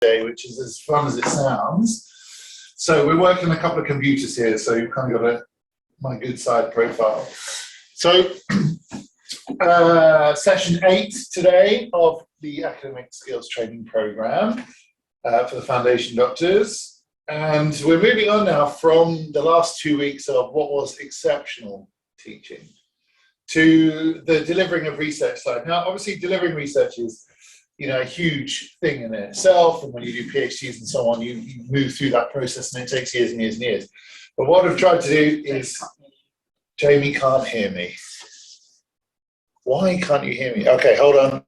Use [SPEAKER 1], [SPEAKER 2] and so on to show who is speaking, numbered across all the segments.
[SPEAKER 1] today, which is as fun as it sounds. So we're working on a couple of computers here, so you've kind of got my good side profile. So session 8 today of the Academic Skills Training Programme for the Foundation Doctors. And we're moving on now from the last 2 weeks of what was exceptional teaching to the delivering of research side. Now, obviously, delivering research is a huge thing in itself. And when you do PhDs and so on, you move through that process and it takes years and years and years. But what I've tried to do is, Jamie can't hear me. Why can't you hear me? Okay, hold on.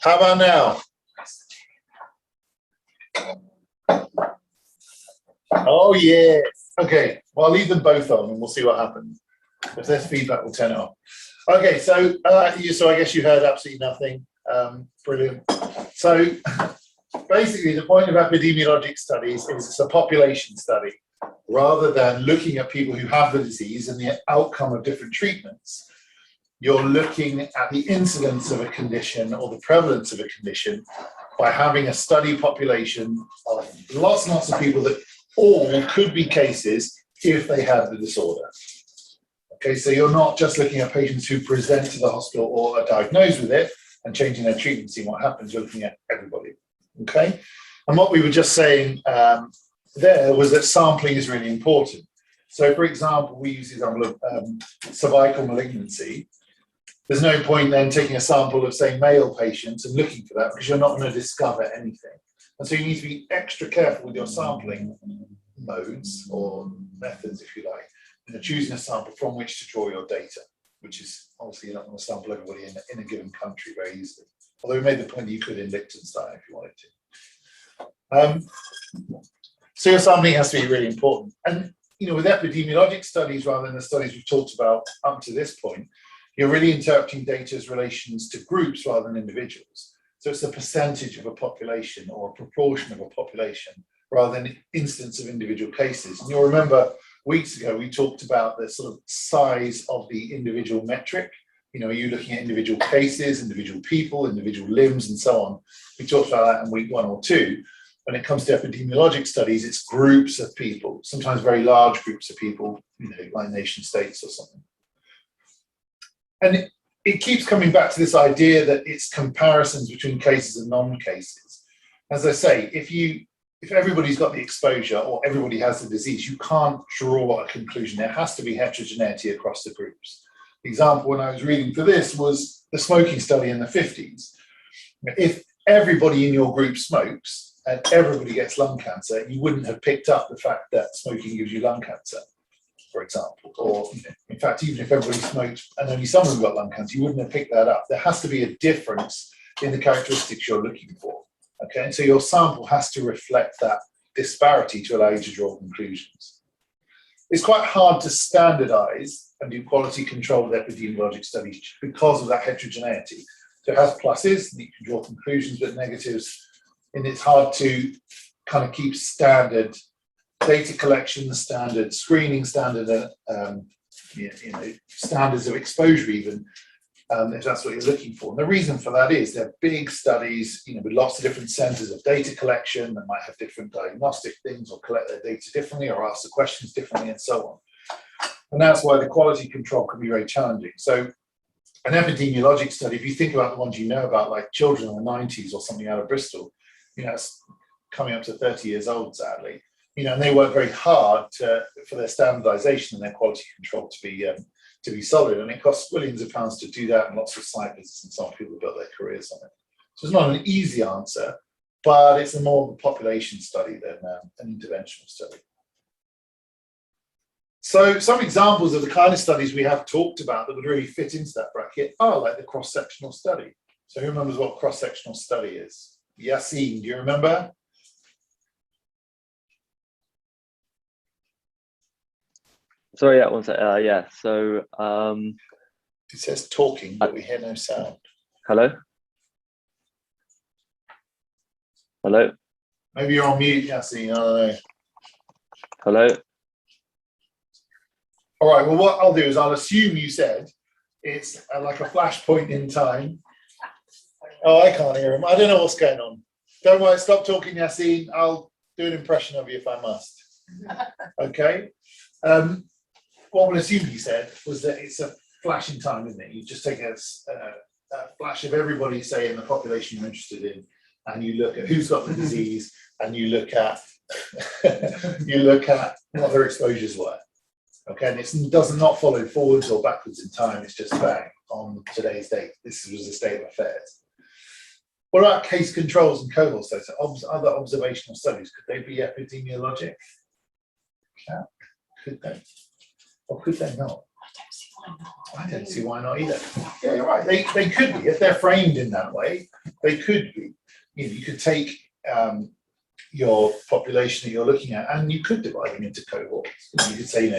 [SPEAKER 1] How about now? Oh, yes. Okay, well, I'll leave them both on and we'll see what happens. If there's feedback, we'll turn it off. Okay, so so I guess you heard absolutely nothing. Brilliant. So basically, the point of epidemiologic studies is it's a population study rather than looking at people who have the disease and the outcome of different treatments. You're looking at the incidence of a condition or the prevalence of a condition by having a study population of lots and lots of people that all could be cases if they had the disorder. Okay, so you're not just looking at patients who present to the hospital or are diagnosed with it and changing their treatment, seeing what happens. You're looking at everybody. Okay, and what we were just saying there was that sampling is really important. So, for example, we use the example of cervical malignancy. There's no point then taking a sample of, say, male patients and looking for that because you're not going to discover anything. And so you need to be extra careful with your sampling modes or methods, if you like, and you're choosing a sample from which to draw your data, which is obviously you're not going to sample everybody in a given country very easily. Although we made the point that you could in Liechtenstein if you wanted to. So your sampling has to be really important. And with epidemiologic studies rather than the studies we've talked about up to this point, you're really interpreting data as relations to groups rather than individuals. So it's a percentage of a population or a proportion of a population rather than instance of individual cases. And you'll remember weeks ago, we talked about the sort of size of the individual metric. Are you looking at individual cases, individual people, individual limbs, and so on? We talked about that in week 1 or 2. When it comes to epidemiologic studies, it's groups of people, sometimes very large groups of people, like nation states or something. And it keeps coming back to this idea that it's comparisons between cases and non-cases. As I say, if everybody's got the exposure or everybody has the disease, you can't draw a conclusion. There has to be heterogeneity across the groups. The example when I was reading for this was the smoking study in the 50s. If everybody in your group smokes and everybody gets lung cancer, you wouldn't have picked up the fact that smoking gives you lung cancer, for example. Or in fact, even if everybody smoked and only some of them got lung cancer, you wouldn't have picked that up. There has to be a difference in the characteristics you're looking for. Okay, and so your sample has to reflect that disparity to allow you to draw conclusions. It's quite hard to standardize and do quality control with epidemiologic studies because of that heterogeneity. So it has pluses, and you can draw conclusions, but negatives, and it's hard to kind of keep standard data collection, standard screening, standard standards of exposure even, if that's what you're looking for. And the reason for that is they're big studies, with lots of different centers of data collection that might have different diagnostic things or collect their data differently or ask the questions differently and so on. And that's why the quality control can be very challenging. So an epidemiologic study, if you think about the ones you know about, like children in the 90s or something out of Bristol, it's coming up to 30 years old, sadly, and they work very hard for their standardization and their quality control to be solid, and it costs billions of pounds to do that, and lots of site visits and so on. People built their careers on it. So it's not an easy answer, but it's more of a population study than an interventional study. So some examples of the kind of studies we have talked about that would really fit into that bracket are like the cross-sectional study. So who remembers what cross-sectional study is? Yassine, do you remember?
[SPEAKER 2] Sorry, yeah, one sec. Yeah, so
[SPEAKER 1] it says talking, but we hear no sound.
[SPEAKER 2] Hello? Hello?
[SPEAKER 1] Maybe you're on mute, Yassine, I don't know.
[SPEAKER 2] Hello?
[SPEAKER 1] All right, well, what I'll do is I'll assume you said it's like a flashpoint in time. Oh, I can't hear him. I don't know what's going on. Don't worry, stop talking, Yassine. I'll do an impression of you if I must. Okay. What we'll assume you said was that it's a flash in time, isn't it? You just take a flash of everybody, say, in the population you're interested in, and you look at who's got the disease, and you look at what their exposures were. Okay, and it does not follow forwards or backwards in time. It's just bang on today's date. This was the state of affairs. What about case controls and cohort studies? Other observational studies, could they be epidemiologic? Yeah, could they? Or could they not? I don't see why not either. Yeah, you're right. They could be if they're framed in that way. They could be. You could take your population that you're looking at, and you could divide them into cohorts. You could say,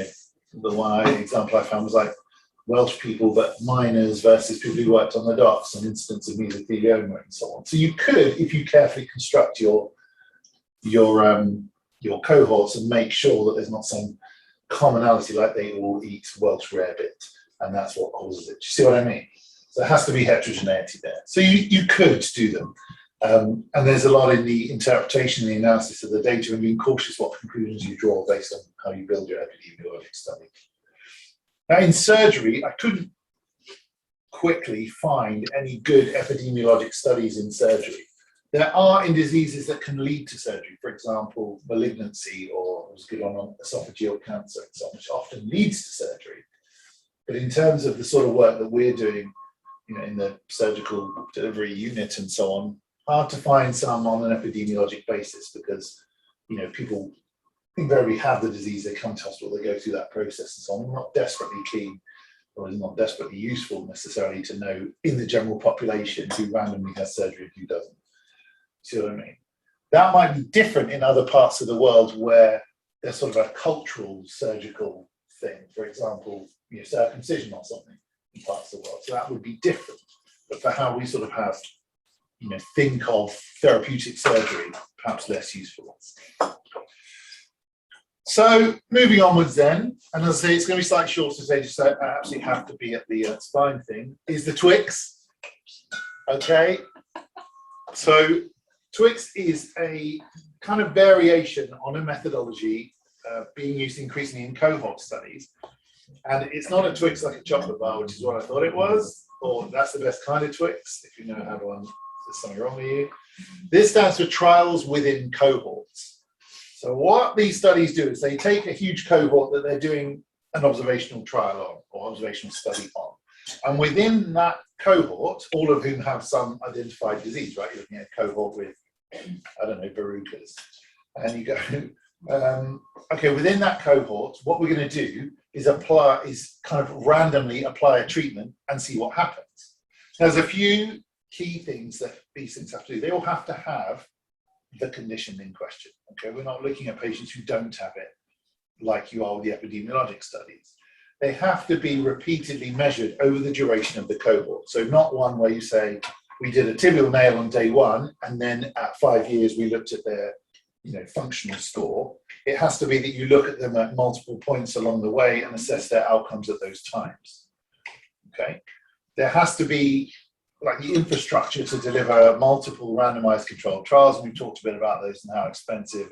[SPEAKER 1] the one example I found was like Welsh people, but miners versus people who worked on the docks, and incidents of mesothelioma and so on. So you could, if you carefully construct your cohorts and make sure that there's not some commonality, like they all eat Welsh rarebit, and that's what causes it. Do you see what I mean? So there has to be heterogeneity there. So you could do them. And there's a lot in the interpretation and the analysis of the data, and being cautious what conclusions you draw based on how you build your epidemiologic study. Now, in surgery, I couldn't quickly find any good epidemiologic studies in surgery. There are in diseases that can lead to surgery, for example, malignancy, or it was good on esophageal cancer and so on, which often leads to surgery. But in terms of the sort of work that we're doing, in the surgical delivery unit and so on, hard to find some on an epidemiologic basis, because people invariably have the disease, they come to hospital, they go through that process and so on. We're not desperately keen, or it's not desperately useful necessarily to know in the general population who randomly has surgery and who doesn't. See what I mean? That might be different in other parts of the world where there's sort of a cultural surgical thing, for example, circumcision or something in parts of the world. So that would be different. But for how we sort of have, think of therapeutic surgery, perhaps less useful. So moving onwards then, and as I say, it's going to be slightly shorter today, just so I absolutely have to be at the spine thing, is the TWICS. Okay, so TWICS is a kind of variation on a methodology being used increasingly in cohort studies. And it's not a Twix like a chocolate bar, which is what I thought it was, or that's the best kind of Twix, if you know how one, there's something wrong with you. This stands for trials within cohorts. So what these studies do is they take a huge cohort that they're doing an observational trial on, or observational study on. And within that cohort, all of whom have some identified disease, right? You're looking at a cohort with, I don't know, verrucas. And you go, okay, within that cohort, what we're going to do is kind of randomly apply a treatment and see what happens. There's a few key things that these things have to do. They all have to have the condition in question. Okay, we're not looking at patients who don't have it like you are with the epidemiologic studies. They have to be repeatedly measured over the duration of the cohort. So not one where you say, we did a tibial nail on day one, and then at 5 years we looked at their functional score. It has to be that you look at them at multiple points along the way and assess their outcomes at those times. Okay, there has to be like the infrastructure to deliver multiple randomized controlled trials, and we've talked a bit about those and how expensive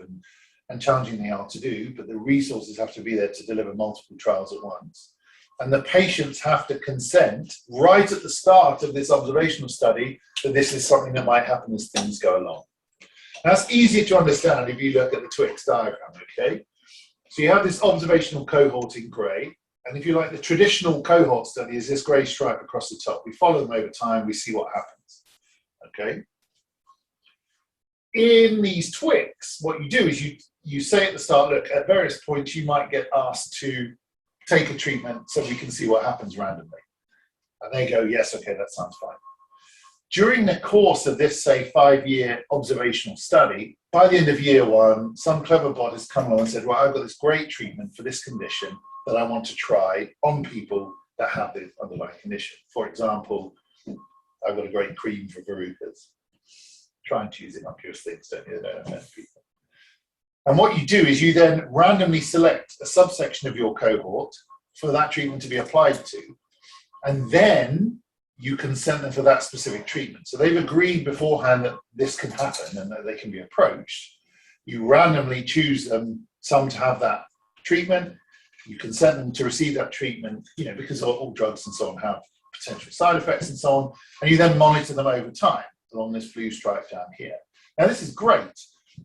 [SPEAKER 1] and challenging they are to do, but the resources have to be there to deliver multiple trials at once. And the patients have to consent right at the start of this observational study that this is something that might happen as things go along. That's easier to understand if you look at the TWICS diagram, okay? So you have this observational cohort in grey, and if you like, the traditional cohort study is this grey stripe across the top. We follow them over time, we see what happens, okay? In these TWICS, what you do is you say at the start, look, at various points you might get asked to take a treatment so we can see what happens randomly. And they go, yes, okay, that sounds fine. During the course of this, say, 5-year observational study, by the end of year one, some clever bot has come along and said, well, I've got this great treatment for this condition that I want to try on people that have the underlying condition. For example, I've got a great cream for verrucas. Try and choose innocuous things, don't you? They don't offend people. And what you do is you then randomly select a subsection of your cohort for that treatment to be applied to, and then you consent them for that specific treatment. So they've agreed beforehand that this can happen and that they can be approached. You randomly choose them, some to have that treatment. You consent them to receive that treatment, because all drugs and so on have potential side effects and so on. And you then monitor them over time along this blue stripe down here. Now, this is great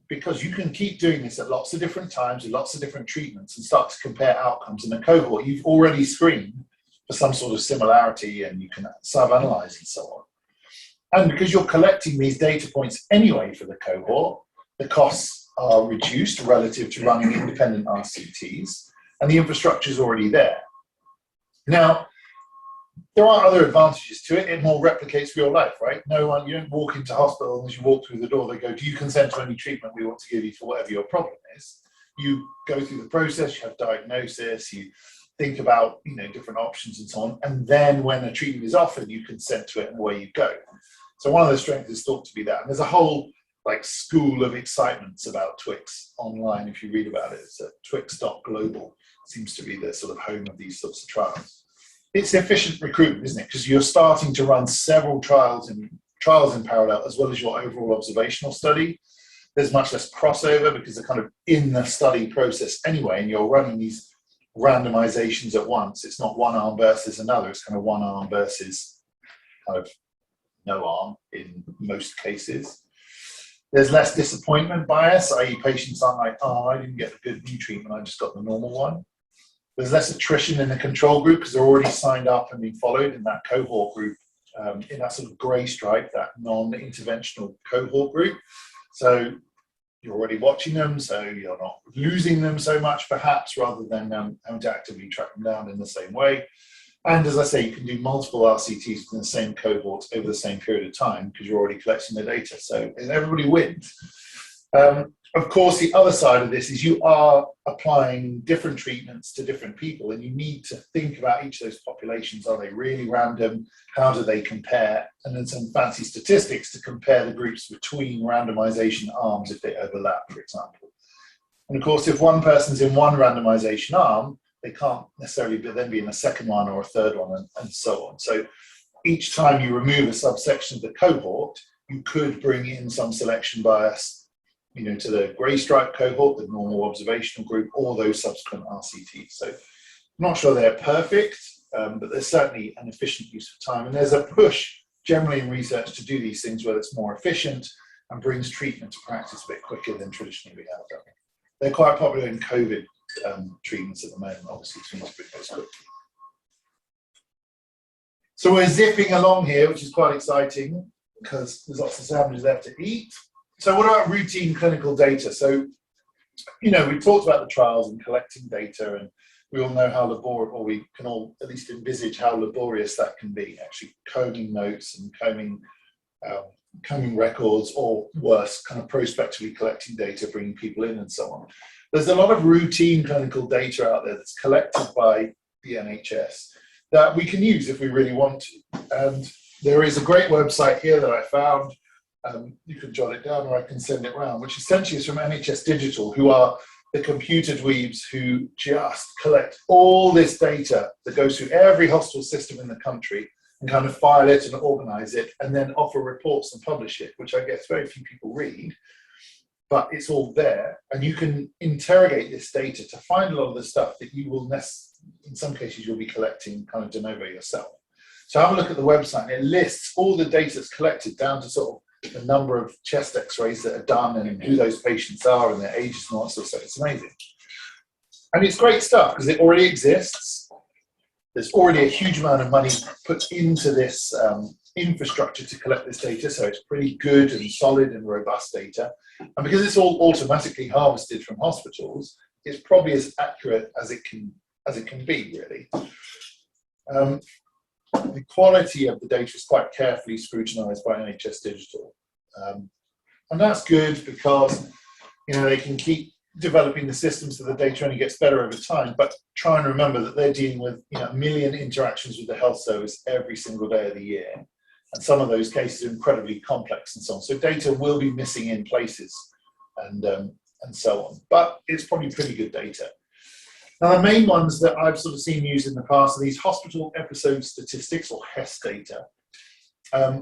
[SPEAKER 1] because you can keep doing this at lots of different times with lots of different treatments and start to compare outcomes in a cohort you've already screened for some sort of similarity, and you can sub-analyze and so on. And because you're collecting these data points anyway for the cohort, the costs are reduced relative to running independent RCTs, and the infrastructure is already there. Now, there are other advantages to it. It more replicates real life, right? You don't walk into hospital, and as you walk through the door, they go, do you consent to any treatment we want to give you for whatever your problem is? You go through the process, you have diagnosis, you think about, different options and so on. And then when a treatment is offered, you consent to it and away you go. So one of the strengths is thought to be that. And there's a whole school of excitements about Twix online. If you read about it, it's at twix.global. Seems to be the sort of home of these sorts of trials. It's efficient recruitment, isn't it? Because you're starting to run several trials in parallel, as well as your overall observational study. There's much less crossover because they're kind of in the study process anyway, and you're running these randomizations at once. It's not one arm versus another. It's kind of one arm versus kind of no arm in most cases. There's less disappointment bias, i.e. patients aren't like, I didn't get the good new treatment, I just got the normal one. There's less attrition in the control group because they're already signed up and being followed in that cohort group, in that sort of grey stripe, that non-interventional cohort group. So you're already watching them, so you're not losing them so much, perhaps, rather than having to actively track them down in the same way. And as I say, you can do multiple RCTs in the same cohort over the same period of time because you're already collecting the data. So everybody wins. Of course, the other side of this is you are applying different treatments to different people, and you need to think about each of those populations. Are they really random? How do they compare? And then some fancy statistics to compare the groups between randomization arms if they overlap, for example. And of course, if one person's in one randomization arm, they can't necessarily then be in a second one or a third one, and so on. So each time you remove a subsection of the cohort, you could bring in some selection bias, to the grey stripe cohort, the normal observational group, or those subsequent RCTs. So I'm not sure they're perfect, but there's certainly an efficient use of time. And there's a push generally in research to do these things where it's more efficient and brings treatment to practice a bit quicker than traditionally we have done. They're quite popular in COVID treatments at the moment, obviously, to bring those quickly. So we're zipping along here, which is quite exciting because there's lots of sandwiches left to eat. So what about routine clinical data? So, we talked about the trials and collecting data, and we all know how laborious, or we can all at least envisage how laborious that can be, actually combing notes and combing records, or worse, kind of prospectively collecting data, bringing people in and so on. There's a lot of routine clinical data out there that's collected by the NHS that we can use if we really want to. And there is a great website here that I found. You can jot it down or I can send it around, which essentially is from NHS Digital, who are the computer dweebs who just collect all this data that goes through every hospital system in the country and kind of file it and organize it and then offer reports and publish it, which I guess very few people read, but it's all there. And you can interrogate this data to find a lot of the stuff that you will, in some cases, you'll be collecting kind of de novo yourself. So have a look at the website, and it lists all the data that's collected down to sort of the number of chest x-rays that are done and who those patients are and their ages and all that sort of stuff. It's amazing. And it's great stuff because it already exists. There's already a huge amount of money put into this infrastructure to collect this data, so it's pretty good and solid and robust data. And because it's all automatically harvested from hospitals, it's probably as accurate as it can be, really. The quality of the data is quite carefully scrutinized by NHS Digital. And that's good because, they can keep developing the system so the data only gets better over time, but try and remember that they're dealing with, 1 million interactions with the health service every single day of the year. And some of those cases are incredibly complex and so on. So data will be missing in places and so on, but it's probably pretty good data. Now, the main ones that I've sort of seen used in the past are these hospital episode statistics, or HES data,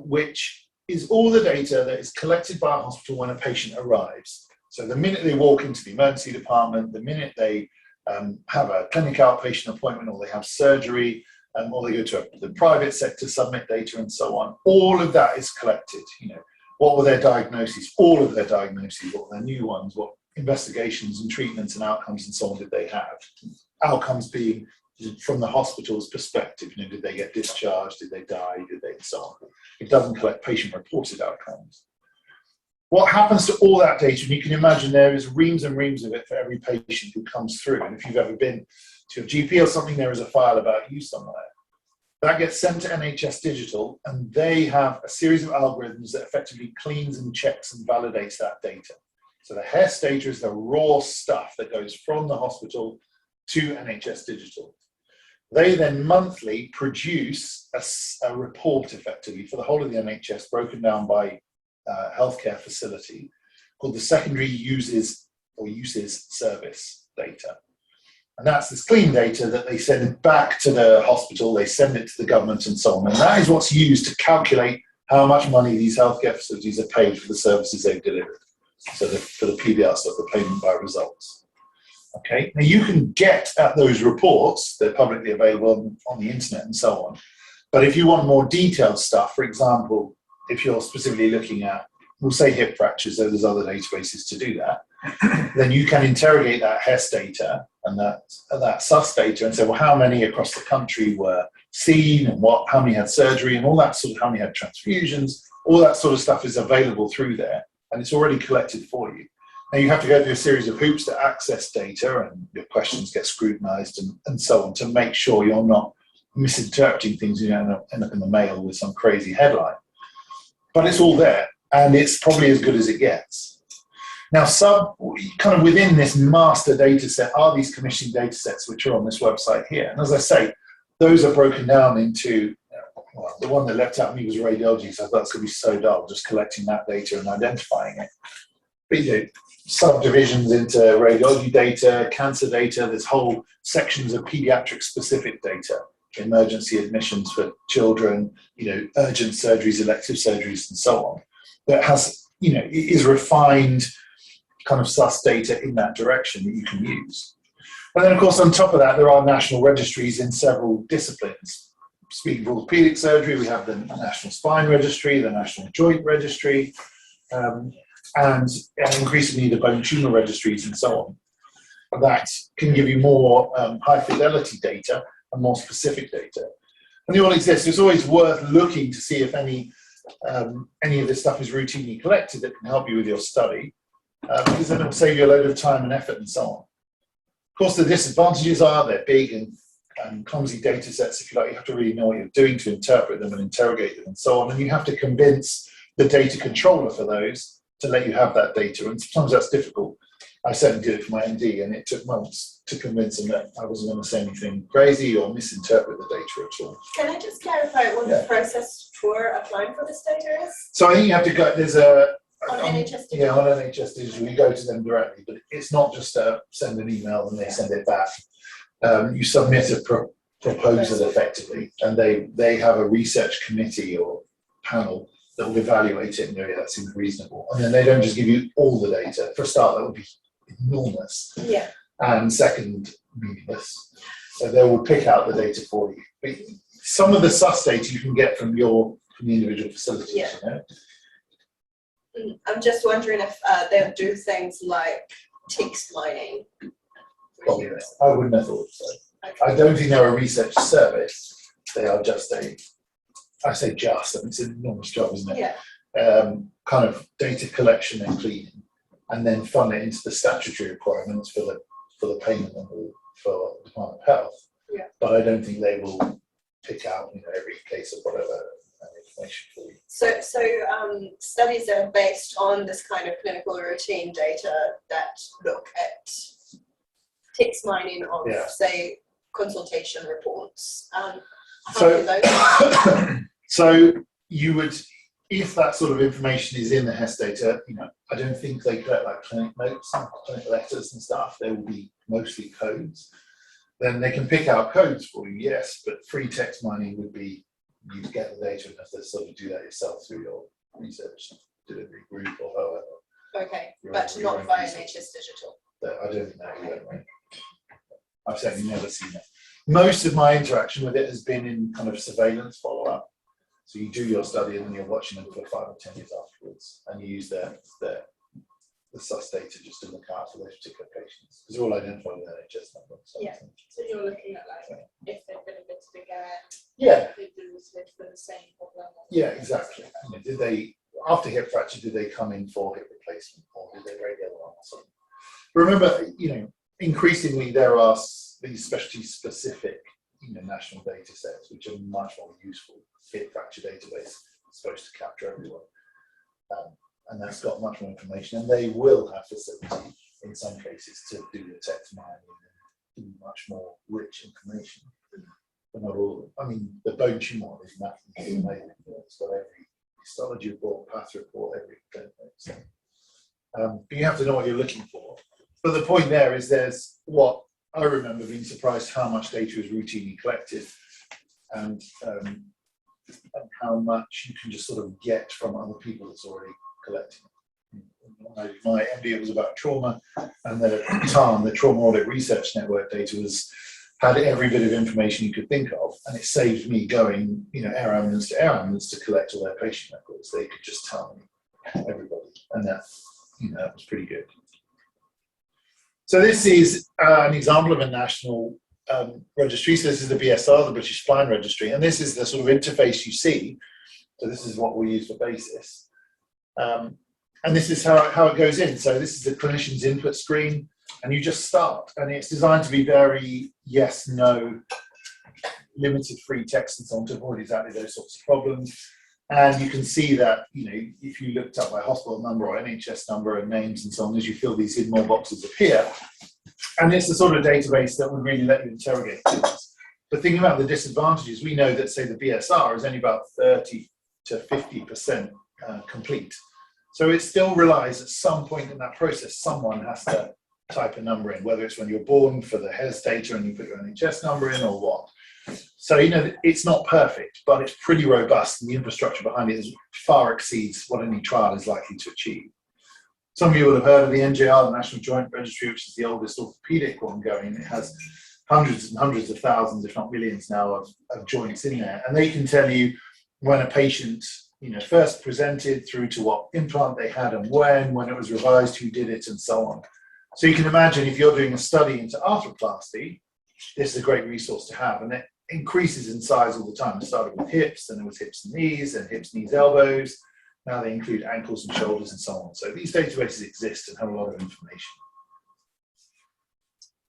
[SPEAKER 1] which is all the data that is collected by a hospital when a patient arrives. So the minute they walk into the emergency department, the minute they have a clinic outpatient appointment, or they have surgery, or they go to the private sector, submit data and so on, all of that is collected. What were their diagnoses? All of their diagnoses, what were their new ones? What investigations and treatments and outcomes and so on did they have? Outcomes being from the hospital's perspective, did they get discharged? Did they die? Did they, and so on. It doesn't collect patient-reported outcomes. What happens to all that data? And you can imagine there is reams and reams of it for every patient who comes through. And if you've ever been to a GP or something, there is a file about you somewhere. That gets sent to NHS Digital, and they have a series of algorithms that effectively cleans and checks and validates that data. So the HES data is the raw stuff that goes from the hospital to NHS Digital. They then monthly produce a report effectively for the whole of the NHS, broken down by healthcare facility, called the secondary uses service data. And that's this clean data that they send back to the hospital, they send it to the government and so on. And that is what's used to calculate how much money these healthcare facilities are paid for the services they've delivered. So for the PBR stuff, the payment by results. Okay, now you can get at those reports, they're publicly available on the internet and so on. But if you want more detailed stuff, for example, if you're specifically looking at, we'll say hip fractures, though there's other databases to do that, then you can interrogate that HES data and that SUS data and say, well, how many across the country were seen and how many had surgery and all that sort of, how many had transfusions, all that sort of stuff is available through there and it's already collected for you. Now you have to go through a series of hoops to access data and your questions get scrutinized and so on to make sure you're not misinterpreting things, you know, end up in the mail with some crazy headline. But it's all there and it's probably as good as it gets. Now, kind of within this master data set are these commissioning data sets, which are on this website here. And as I say, those are broken down into, well, the one that leapt out at me was radiology, so I thought it's going to be so dull, just collecting that data and identifying it. But, you know, subdivisions into radiology data, cancer data, there's whole sections of pediatric specific data, emergency admissions for children, you know, urgent surgeries, elective surgeries, and so on, that has, you know, it is refined kind of SUS data in that direction that you can use. And then, of course, on top of that, there are national registries in several disciplines. Speaking of orthopedic surgery, we have the National Spine Registry, the National Joint Registry, and increasingly the bone tumor registries and so on. That can give you more high fidelity data and more specific data. And they all exist. It's always worth looking to see if any of this stuff is routinely collected that can help you with your study. Because then it will save you a load of time and effort and so on. Of course, the disadvantages are they're big and clumsy data sets, if you like. You have to really know what you're doing to interpret them and interrogate them and so on. And you have to convince the data controller for those to let you have that data. And sometimes that's difficult. I certainly did it for my MD, and it took months to convince him that I wasn't going to say anything crazy or misinterpret the data at all.
[SPEAKER 3] Can I just clarify what the process for applying for this data is?
[SPEAKER 1] So I think you have to go, there's
[SPEAKER 3] on NHS Digital?
[SPEAKER 1] Yeah, on NHS Digital, you go to them directly, but it's not just send an email and they send it back. You submit a proposal effectively, and they have a research committee or panel that will evaluate it and go, yeah, that seems reasonable. And then they don't just give you all the data. For a start, that would be enormous.
[SPEAKER 3] Yeah.
[SPEAKER 1] And second, meaningless. So they will pick out the data for you. But some of the SUS data you can get from the individual facilities.
[SPEAKER 3] Yeah.
[SPEAKER 1] You know?
[SPEAKER 3] I'm just wondering if they'll do things like text mining.
[SPEAKER 1] Well, yeah, I wouldn't have thought so. Okay. I don't think they're a research service. They are just I say just, I mean, it's an enormous job, isn't it?
[SPEAKER 3] Yeah.
[SPEAKER 1] Kind of data collection and cleaning, and then funnel it into the statutory requirements for the payment for the Department of Health.
[SPEAKER 3] Yeah.
[SPEAKER 1] But I don't think they will pick out, you know, every case of whatever information for you.
[SPEAKER 3] So studies are based on this kind of clinical routine data that look at text mining of, say, consultation reports.
[SPEAKER 1] So you would, if that sort of information is in the HES data, you know, I don't think they collect like clinic notes and clinic letters and stuff. They will be mostly codes. Then they can pick out codes for you, yes, but free text mining would be you get the data and have to sort of do that yourself through your research delivery group or however.
[SPEAKER 3] Okay, but not via NHS Digital.
[SPEAKER 1] I don't think that yet, right? I've certainly never seen it. Most of my interaction with it has been in kind of surveillance follow-up. So you do your study and then you're watching them for 5 or 10 years afterwards, and you use the SUS data just to look out for those particular patients. Because they're all identified with NHS numbers.
[SPEAKER 4] Yeah. So you're looking at like if they've been admitted again.
[SPEAKER 1] Yeah.
[SPEAKER 4] If they've been admitted for the same problem.
[SPEAKER 1] Yeah, exactly. You know, did they, after hip fracture, did they come in for hip replacement or did they radial or something? Remember, you know, increasingly there are these specialty specific national data sets, which are much more useful. Hip fracture database is supposed to capture everyone. And that's got much more information, and they will have facility in some cases to do the text mining and do much more rich information. But not all. I mean, the bone tumor one is amazing. It's got every histology report, path report, everything. So, but you have to know what you're looking for. But the point there is there's what I remember being surprised how much data is routinely collected, and how much you can just sort of get from other people that's already collecting. My MBA was about trauma, and then at TARN, the Trauma Audit Research Network data had every bit of information you could think of, and it saved me going, air ambulance to air ambulance to collect all their patient records. They could just tell me everybody, and that was pretty good. So this is an example of a national registry. So this is the BSR, the British Spine Registry, and this is the sort of interface you see. So this is what we use for BASIS. And this is how it goes in. So this is the clinician's input screen, and you just start. And it's designed to be very yes, no, limited free text and so on to avoid exactly those sorts of problems. And you can see that, if you looked up by hospital number or NHS number and names and so on, as you fill these in, more boxes appear. And it's the sort of database that would really let you interrogate things. But thinking about the disadvantages, we know that, say, the BSR is only about 30 to 50% complete. So it still relies at some point in that process, someone has to type a number in, whether it's when you're born for the HES data and you put your NHS number in or what. So, it's not perfect, but it's pretty robust, and the infrastructure behind it far exceeds what any trial is likely to achieve. Some of you will have heard of the NJR, the National Joint Registry, which is the oldest orthopedic one going. It has hundreds and hundreds of thousands, if not millions now, of joints in there. And they can tell you when a patient first presented through to what implant they had and when it was revised, who did it, and so on. So you can imagine if you're doing a study into arthroplasty, this is a great resource to have, and it increases in size all the time. It started with hips, then it was hips and knees, and hips, knees, elbows. Now they include ankles and shoulders and so on. So these databases exist and have a lot of information.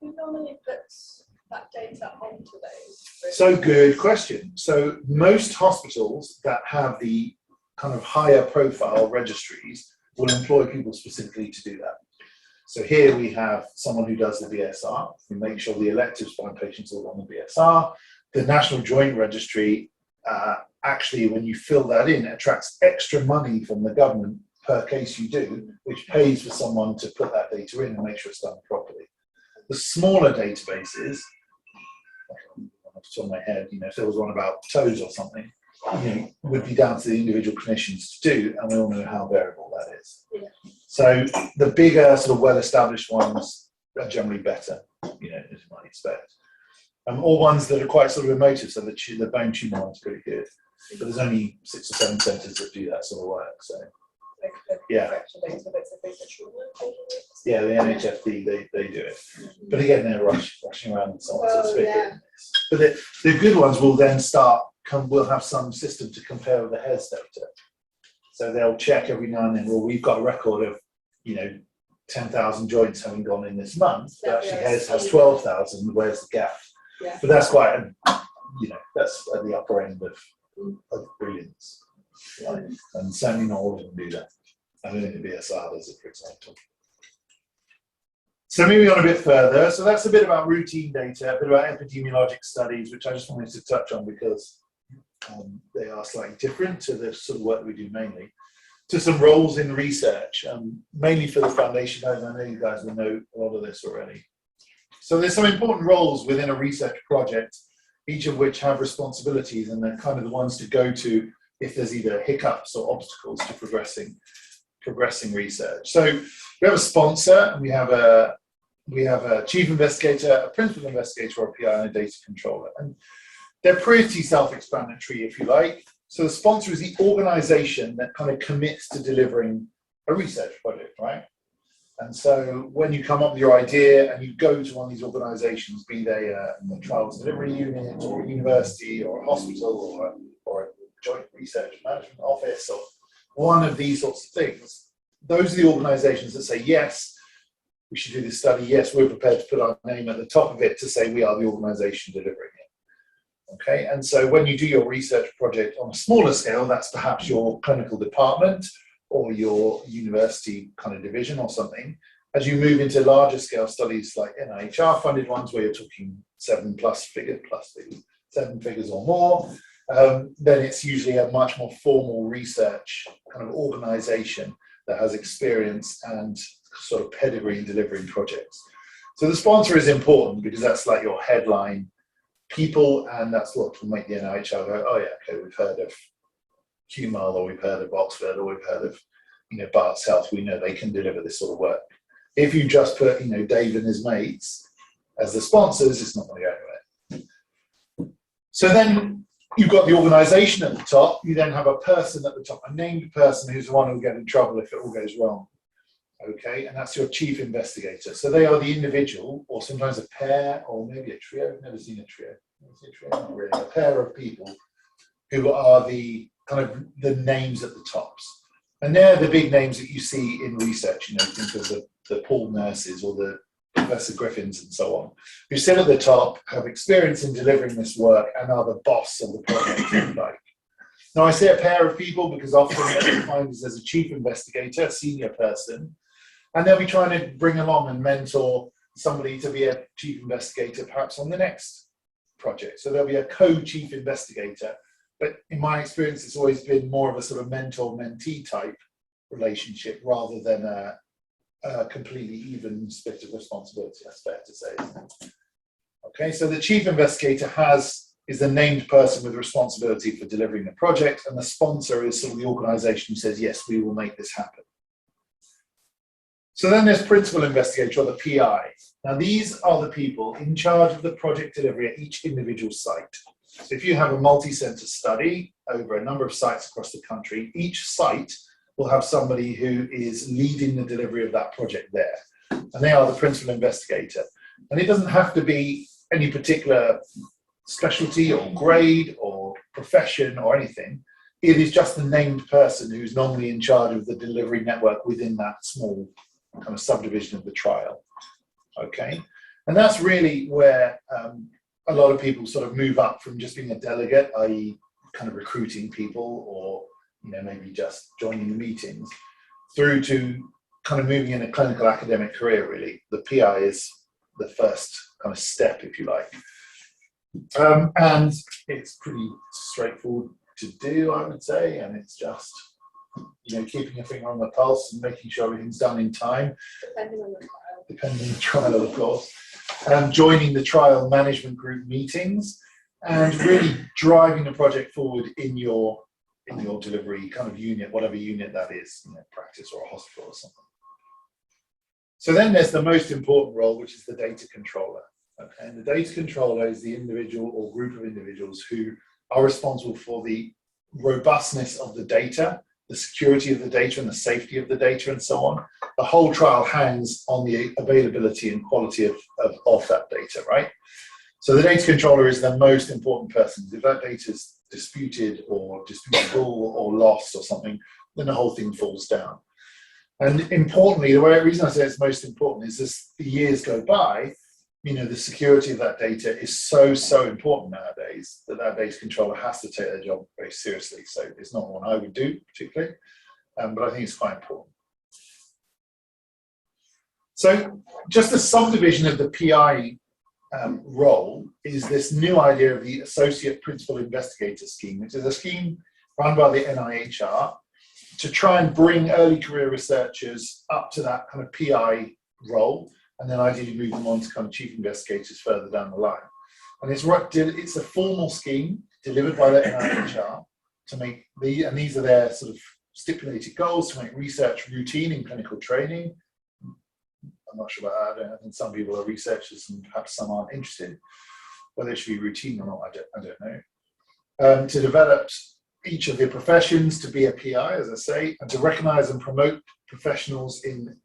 [SPEAKER 4] Who normally puts that data onto those?
[SPEAKER 1] So good question. So most hospitals that have the kind of higher profile registries will employ people specifically to do that. So here we have someone who does the BSR. We make sure the elective spine patients are on the BSR. The National Joint Registry, actually, when you fill that in, it attracts extra money from the government per case you do, which pays for someone to put that data in and make sure it's done properly. The smaller databases, off the top of my head, if there was one about toes or something, would be down to the individual clinicians to do, and we all know how variable that is.
[SPEAKER 4] Yeah.
[SPEAKER 1] So the bigger, sort of well-established ones are generally better, as you might expect. Or ones that are quite sort of emotive, so the bone tumor one's pretty good. But there's only 6 or 7 centres that do that sort of work. So yeah. Yeah, the NHFD, they do it. But again, they're rushing around and so on. So it's a bit hit and miss. But the good ones will then will have some system to compare with the HES data. So they'll check every now and then, well, we've got a record of, 10,000 joints having gone in this month. But actually HES has 12,000, where's the gap?
[SPEAKER 4] Yeah.
[SPEAKER 1] But that's quite, that's at the upper end of brilliance. Right? And certainly not all of them do that. I don't think the BSR does it, for example. So moving on a bit further, so that's a bit about routine data, a bit about epidemiologic studies, which I just wanted to touch on because they are slightly different to the sort of work we do mainly, to some roles in research, mainly for the foundation. I know you guys will know a lot of this already. So there's some important roles within a research project, each of which have responsibilities, and they're kind of the ones to go to if there's either hiccups or obstacles to progressing research. So we have a sponsor, and we have a chief investigator, a principal investigator, or a PI, and a data controller. And they're pretty self-explanatory, if you like. So the sponsor is the organization that kind of commits to delivering a research project, right? And so when you come up with your idea and you go to one of these organizations, be they a trials delivery unit or a university or a hospital or a joint research management office or one of these sorts of things, those are the organizations that say, yes, we should do this study. Yes, we're prepared to put our name at the top of it to say we are the organization delivering it. Okay, and so when you do your research project on a smaller scale, that's perhaps your clinical department or your university kind of division or something. As you move into larger scale studies like NIHR funded ones where you're talking 7 figures or more, then it's usually a much more formal research kind of organization that has experience and sort of pedigree in delivering projects. So the sponsor is important because that's like your headline people, and that's what will make the NIHR go, oh yeah, okay, we've heard of QMAL, or we've heard of Oxford, or we've heard of, Barts Health. We know they can deliver this sort of work. If you just put, Dave and his mates as the sponsors, it's not going to go anywhere. So then you've got the organisation at the top. You then have a person at the top, a named person who's the one who'll get in trouble if it all goes wrong. Okay, and that's your chief investigator. So they are the individual, or sometimes a pair, or maybe a trio. I've never seen a trio. Not really. A pair of people who are the kind of the names at the tops. And they're the big names that you see in research, think of the Paul Nurses or the Professor Griffins and so on, who sit at the top, have experience in delivering this work, and are the boss of the project, if you like. Now, I say a pair of people because often what you find is there's a chief investigator, a senior person, and they'll be trying to bring along and mentor somebody to be a chief investigator, perhaps on the next project. So there'll be a co-chief investigator. But in my experience, it's always been more of a sort of mentor-mentee type relationship rather than a completely even split of responsibility, that's fair to say. Okay, so the chief investigator is the named person with responsibility for delivering the project, and the sponsor is sort of the organisation who says, yes, we will make this happen. So then there's principal investigator, or the PI. Now these are the people in charge of the project delivery at each individual site. So if you have a multi-centre study over a number of sites across the country, each site will have somebody who is leading the delivery of that project there. And they are the principal investigator. And it doesn't have to be any particular specialty or grade or profession or anything. It is just the named person who's normally in charge of the delivery network within that small kind of subdivision of the trial. Okay, and that's really where a lot of people sort of move up from just being a delegate, i.e. kind of recruiting people or maybe just joining the meetings, through to kind of moving in a clinical academic career, really. The PI is the first kind of step, if you like. And it's pretty straightforward to do, I would say, and it's just keeping a finger on the pulse and making sure everything's done in time.
[SPEAKER 4] Depending on the trial.
[SPEAKER 1] Depending on the trial, of course. Joining the trial management group meetings and really driving the project forward in your delivery kind of unit, whatever unit that is, practice or a hospital or something. So then there's the most important role, which is the data controller. Okay? And the data controller is the individual or group of individuals who are responsible for the robustness of the data, the security of the data and the safety of the data and so on. The whole trial hangs on the availability and quality of that data, right? So the data controller is the most important person. If that data is disputed or disputable or lost or something, then the whole thing falls down. And importantly, the reason I say it's most important is as the years go by, the security of that data is so important nowadays that data controller has to take their job very seriously. So it's not one I would do particularly, but I think it's quite important. So just a subdivision of the PI role is this new idea of the Associate Principal Investigator Scheme, which is a scheme run by the NIHR to try and bring early career researchers up to that kind of PI role, and then ideally move them on to kind of chief investigators further down the line. And it's a formal scheme delivered by the NIHR to make and these are their sort of stipulated goals: to make research routine in clinical training. I'm not sure about that. I think some people are researchers and perhaps some aren't interested. Whether it should be routine or not, I don't know. To develop each of the professions to be a PI, as I say, and to recognise and promote professionals in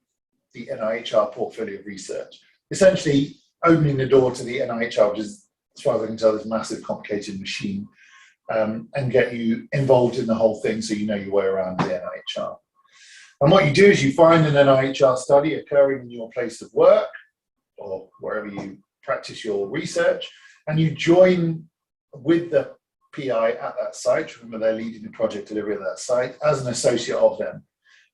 [SPEAKER 1] the NIHR portfolio of research. Essentially, opening the door to the NIHR, which is, as far as I can tell, this massive, complicated machine, and get you involved in the whole thing so you know your way around the NIHR. And what you do is you find an NIHR study occurring in your place of work or wherever you practice your research, and you join with the PI at that site. Remember, they're leading the project delivery at that site as an associate of them.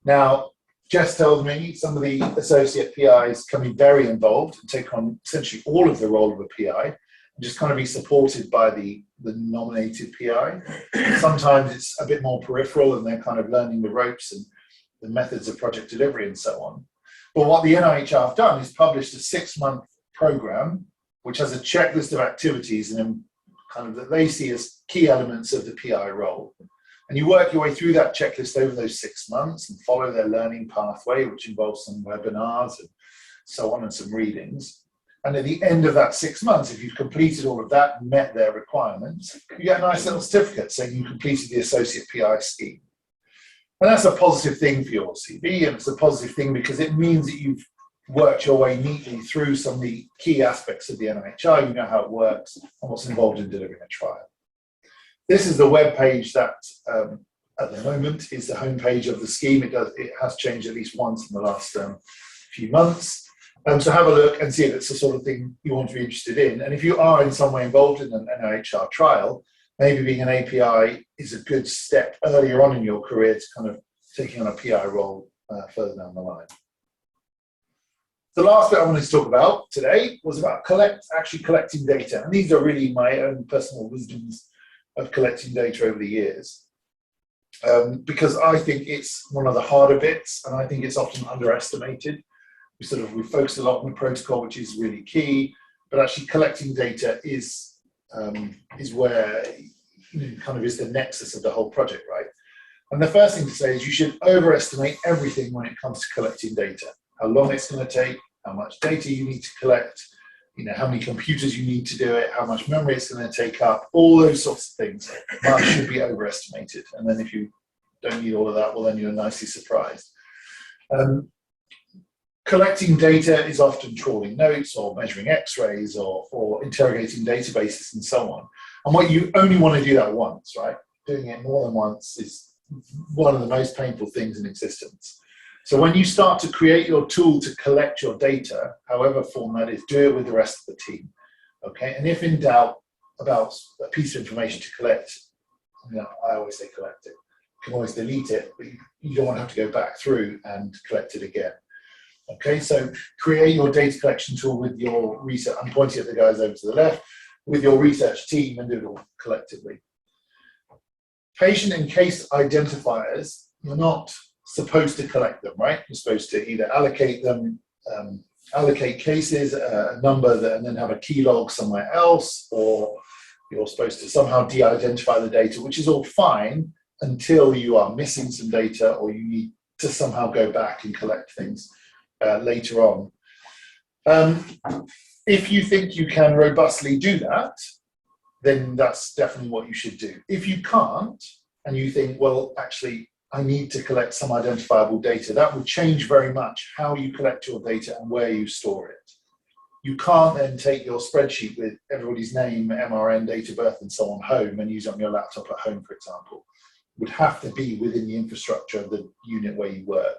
[SPEAKER 1] Now, Jess told me some of the associate PIs can be very involved and take on essentially all of the role of a PI and just kind of be supported by the nominated PI. Sometimes it's a bit more peripheral and they're kind of learning the ropes and the methods of project delivery and so on. But what the NIHR have done is published a 6-month program which has a checklist of activities and kind of that they see as key elements of the PI role. And you work your way through that checklist over those 6 months and follow their learning pathway, which involves some webinars and so on and some readings. And at the end of that 6 months, if you've completed all of that and met their requirements, you get a nice little certificate saying you completed the associate PI scheme. And that's a positive thing for your CV, and it's a positive thing because it means that you've worked your way neatly through some of the key aspects of the NIHR, you know how it works and what's involved in delivering a trial. This is the web page that, at the moment, is the homepage of the scheme. It has changed at least once in the last few months. So have a look and see if it's the sort of thing you want to be interested in. And if you are in some way involved in an NIHR trial, maybe being an API is a good step earlier on in your career to kind of taking on a PI role further down the line. The last bit I wanted to talk about today was about actually collecting data. And these are really my own personal wisdoms of collecting data over the years. Because I think it's one of the harder bits, and I think it's often underestimated. We focus a lot on the protocol, which is really key, but actually collecting data is where kind of is the nexus of the whole project, right? And the first thing to say is you should overestimate everything when it comes to collecting data. How long it's going to take, how much data you need to collect, how many computers you need to do it, how much memory it's going to take up, all those sorts of things that should be overestimated. And then if you don't need all of that, well, then you're nicely surprised. Collecting data is often trawling notes or measuring x-rays or interrogating databases and so on. And what you only want to do that once, right? Doing it more than once is one of the most painful things in existence. So when you start to create your tool to collect your data, however form that is, do it with the rest of the team, okay? And if in doubt about a piece of information to collect, I always say collect it. You can always delete it, but you don't want to have to go back through and collect it again. Okay, so create your data collection tool with your research. I'm pointing at the guys over to the left, with your research team and do it all collectively. Patient and case identifiers, you're not supposed to collect them, right? You're supposed to either allocate them, allocate cases, a number and then have a key log somewhere else, or you're supposed to somehow de-identify the data, which is all fine until you are missing some data or you need to somehow go back and collect things later on. If you think you can robustly do that, then that's definitely what you should do. If you can't, and you think, well, actually, I need to collect some identifiable data, that will change very much how you collect your data and where you store it. You can't then take your spreadsheet with everybody's name, MRN, date of birth, and so on home and use it on your laptop at home, for example. It would have to be within the infrastructure of the unit where you work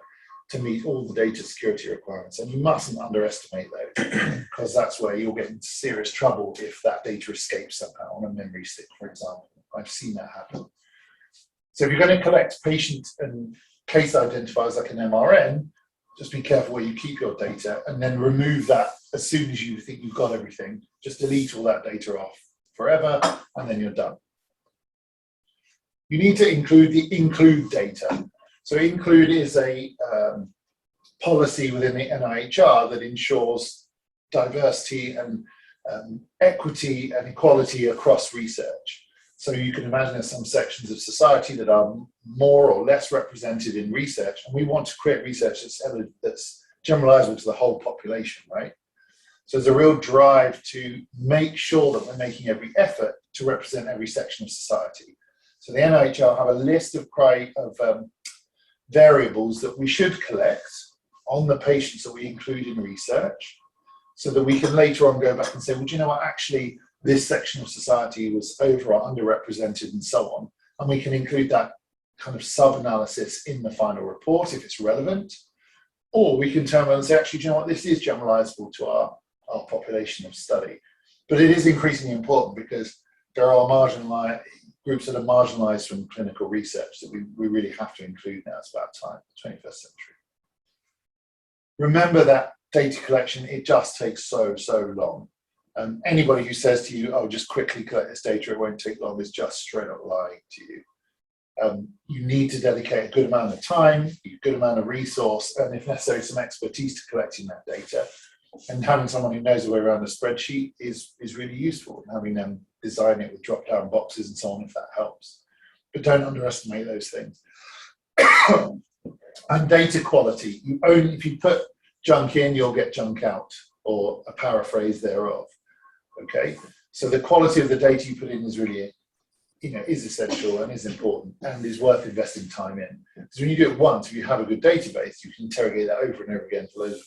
[SPEAKER 1] to meet all the data security requirements. And you mustn't underestimate those, because that's where you'll get into serious trouble if that data escapes somehow on a memory stick, for example. I've seen that happen. So if you're going to collect patient and case identifiers like an MRN, just be careful where you keep your data and then remove that as soon as you think you've got everything. Just delete all that data off forever and then you're done. You need to include the include data. So include is a policy within the NIHR that ensures diversity and equity and equality across research. So you can imagine there's some sections of society that are more or less represented in research, and we want to create research that's generalizable to the whole population, right? So there's a real drive to make sure that we're making every effort to represent every section of society. So the NIHR have a list of variables that we should collect on the patients that we include in research, so that we can later on go back and say, well, do you know what, actually, this section of society was over or underrepresented and so on. And we can include that kind of sub-analysis in the final report if it's relevant. Or we can turn around and say, actually, do you know what, this is generalizable to our population of study. But it is increasingly important because there are marginalized groups that are marginalized from clinical research that we really have to include now. It's about time, 21st century. Remember that data collection, it just takes so long. And anybody who says to you, oh, just quickly collect this data, it won't take long, is just straight up lying to you. You need to dedicate a good amount of time, a good amount of resource, and if necessary, some expertise to collecting that data. And having someone who knows the way around a spreadsheet is really useful, and having them design it with drop-down boxes and so on, if that helps. But don't underestimate those things. And data quality, if you put junk in, you'll get junk out, or a paraphrase thereof. Okay, so the quality of the data you put in is really, is essential and is important and is worth investing time in. Because when you do it once, if you have a good database, you can interrogate that over and over again for loads of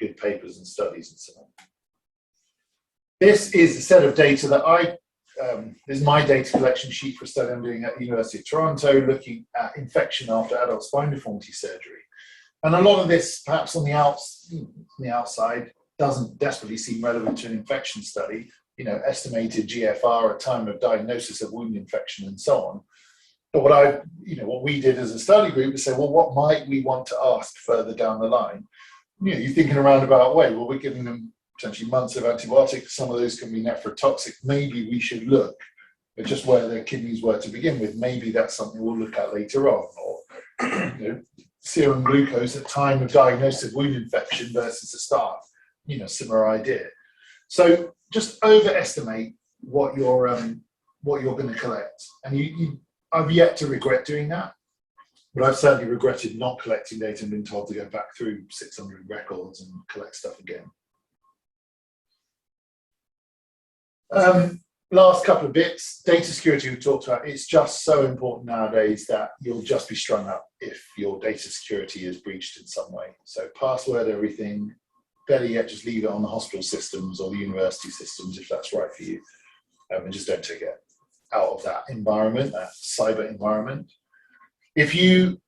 [SPEAKER 1] good papers and studies and so on. This is a set of data that this is my data collection sheet for a study I'm doing at the University of Toronto, looking at infection after adult spine deformity surgery. And a lot of this, perhaps on the outside, doesn't desperately seem relevant to an infection study, estimated GFR at time of diagnosis of wound infection and so on. But what we did as a study group is say, well, what might we want to ask further down the line? You think in a roundabout way, well, we're giving them potentially months of antibiotics, some of those can be nephrotoxic. Maybe we should look at just where their kidneys were to begin with. Maybe that's something we'll look at later on. Or serum glucose at time of diagnosis of wound infection versus the start. Similar idea. So just overestimate what you're going to collect. And I've yet to regret doing that, but I've certainly regretted not collecting data and been told to go back through 600 records and collect stuff again. Last couple of bits, data security we talked about. It's just so important nowadays that you'll just be strung up if your data security is breached in some way. So password everything, better yet, just leave it on the hospital systems or the university systems if that's right for you. And just don't take it out of that environment, that cyber environment. If you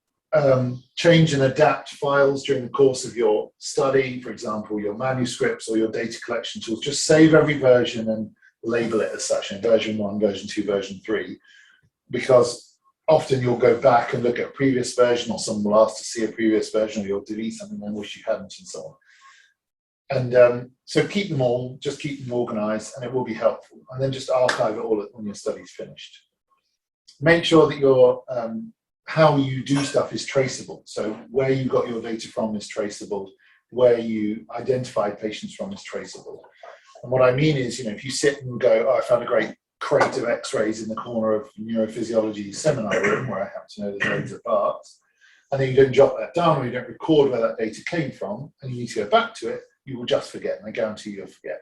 [SPEAKER 1] change and adapt files during the course of your study, for example, your manuscripts or your data collection tools, just save every version and label it as such, version 1, version 2, version 3, because often you'll go back and look at a previous version, or someone will ask to see a previous version, or you'll delete something and wish you hadn't, and so on. And so keep them all, just keep them organized, and it will be helpful. And then just archive it all when your study's finished. Make sure that your how you do stuff is traceable. So where you got your data from is traceable. Where you identified patients from is traceable. And what I mean is, if you sit and go, oh, I found a great crate of X-rays in the corner of neurophysiology seminar room where I happen to know there's loads of parts, and then you don't jot that down or you don't record where that data came from, and you need to go back to it, you will just forget, and I guarantee you'll forget.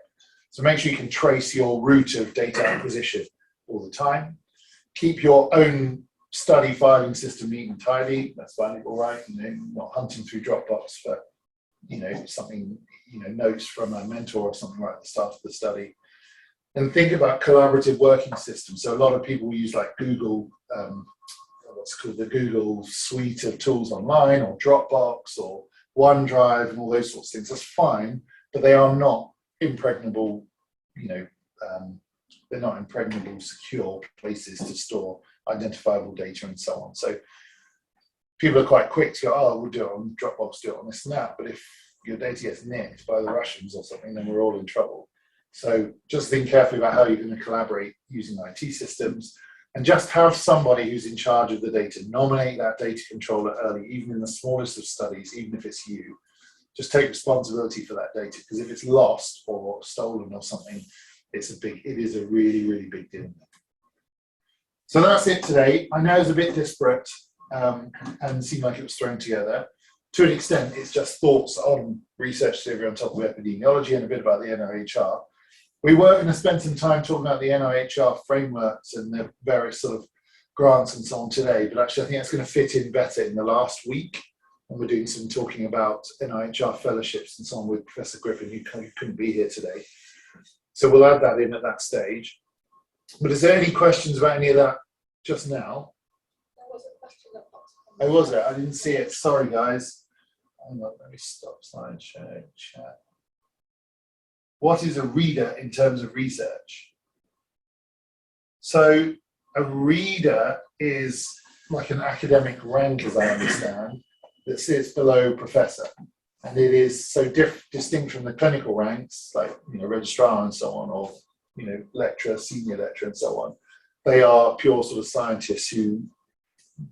[SPEAKER 1] So make sure you can trace your route of data acquisition all the time. Keep your own study filing system neat and tidy. That's valuable, right? Not hunting through Dropbox for, something, notes from a mentor or something right at the start of the study. And think about collaborative working systems. So a lot of people use like Google, what's called the Google suite of tools online, or Dropbox or OneDrive and all those sorts of things. That's fine, but they are not impregnable, they're not impregnable, secure places to store identifiable data and so on. So people are quite quick to go, oh, we'll do it on Dropbox, do it on this and that. But if your data gets nicked by the Russians or something, then we're all in trouble. So just think carefully about how you're going to collaborate using IT systems, and just have somebody who's in charge of the data. Nominate that data controller early, even in the smallest of studies, even if it's you. Just take responsibility for that data, because if it's lost or stolen or something, it is a really, really big deal. So that's it today. I know it's a bit disparate and seemed like it was thrown together. To an extent, it's just thoughts on research delivery on top of epidemiology and a bit about the NIHR. We were going to spend some time talking about the NIHR frameworks and the various sort of grants and so on today, but actually I think that's going to fit in better in the last week. And we're doing some talking about NIHR fellowships and so on with Professor Griffin, who couldn't be here today. So we'll add that in at that stage. But is there any questions about any of that just now?
[SPEAKER 4] There was a question that popped up.
[SPEAKER 1] Oh, was it? I didn't see it. Sorry, guys. Hang on, let me stop slideshow chat. What is a reader in terms of research? So a reader is like an academic rank, as I understand, that sits below professor. And it is so distinct from the clinical ranks, like, you know, registrar and so on, or, you know, lecturer, senior lecturer and so on. They are pure sort of scientists who,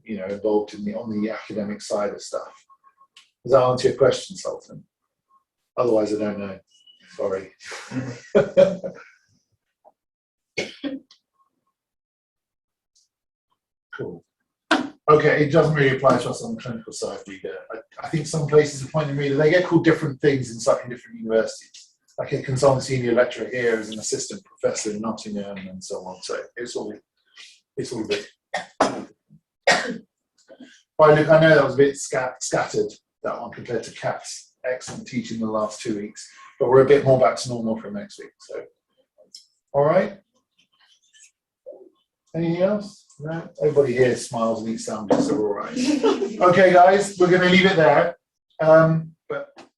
[SPEAKER 1] you know, involved in on the academic side of stuff. Does that answer your question, Sultan? Otherwise, I don't know. Sorry. Cool. Okay, it doesn't really apply to us on the clinical side, reader. I think some places appointed reader, they get called different things in slightly different universities. Like a consultant senior lecturer here is an assistant professor in Nottingham and so on. So it's all a bit. Right, look, I know that was a bit scattered, that one, compared to Kat's excellent teaching the last 2 weeks, but we're a bit more back to normal from next week. So, all right. Anything else? No? Everybody here smiles and eats sandwiches, so we're all right. Okay, guys, we're going to leave it there. But